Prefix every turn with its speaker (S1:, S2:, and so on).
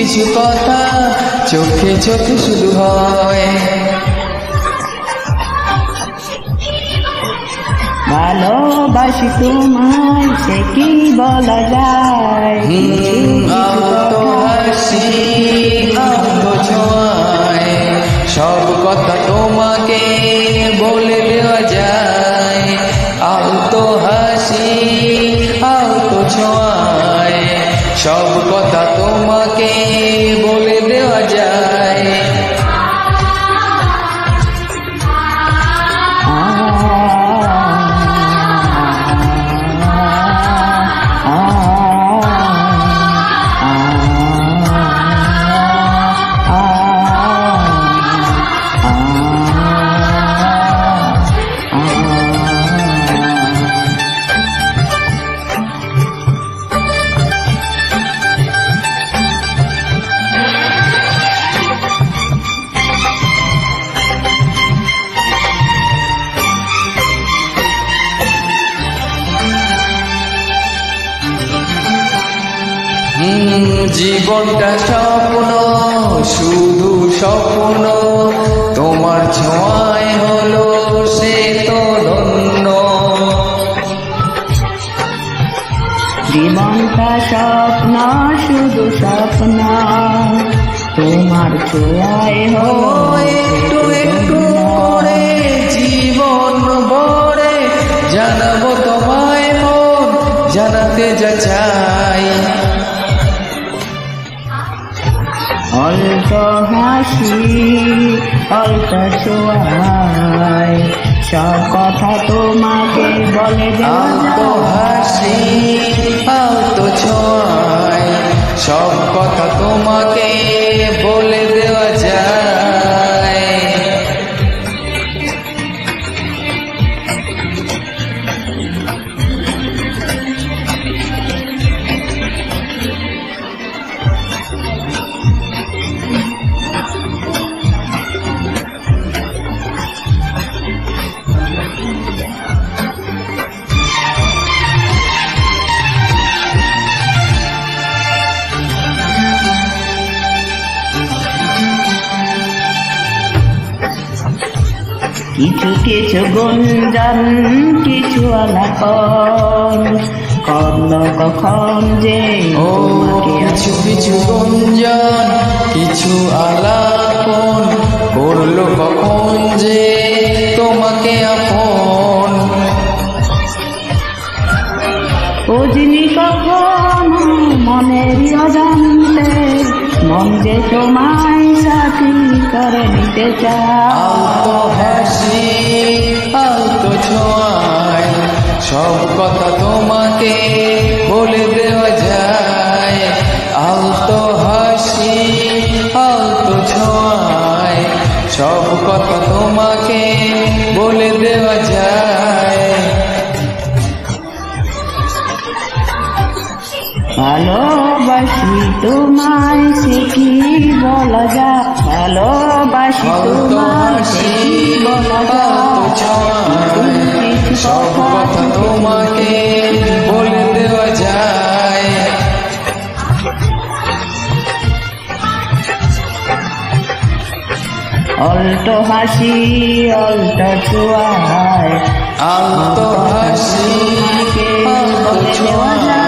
S1: কিছু কথা চোখে চোখে শুধু হয়।
S2: ভালোবাসি তোমায় সে কি বলা যায়,
S1: আলতো হাসি আলতো ছোঁয়ায় সব কথা তোমাকে বলে দেওয়া যায়। আলতো হাসি আলতো ছোঁয়ায় সব কথা তোমাকে বলে দেওয়া যায়। জীবনটা স্বপ্ন, শুধু স্বপ্ন, তোমার ছোঁয়ায় হলো সে তো ধন্য।
S2: জীবনটা স্বপ্ন, শুধু স্বপ্ন, তোমার ছোঁয়ায় হলো
S1: একটু একটু করে জীবন ভরে জানাবো তোমায় মন জানাতে যা চাই।
S2: অল্প হাসি অল্প ছোঁয়ায় সব কথা তোমাকে বলে দেওয়া
S1: আলতো হাসি আলতো ছোঁয়ায় সব কথা তোমাকে বলে দেওয়া যায়।
S2: কিছু কিছু গুঞ্জন, কিছু আলাপন করল কখন যে
S1: ও কিছু কিছু গুঞ্জন, কিছু আলাপন করলো কখন যে তোমাকে আপন।
S2: বুঝিনি কখন মনের অজান্তে মন যে তোমায় সাথী করে নিতে চায়।
S1: আলতো হাসি আলতো ছোঁয়ায় সব কথা তোমাকে বলে দেওয়া যায়। আলতো হাসি আলতো ছোঁয়ায় সব কথা তোমাকে বলে দেওয়া যায়।
S2: ভালোবাসি তোমায় সে কি বলা যায়, ভালোবাসি তোমায় সে কি বলা যায়,
S1: সব কথা তোমাকে বলে দেওয়া যায়।
S2: অল্টো হাসি অল্টো ছোঁয়ায়
S1: আলতো হাসি আলতো ছোঁয়ায়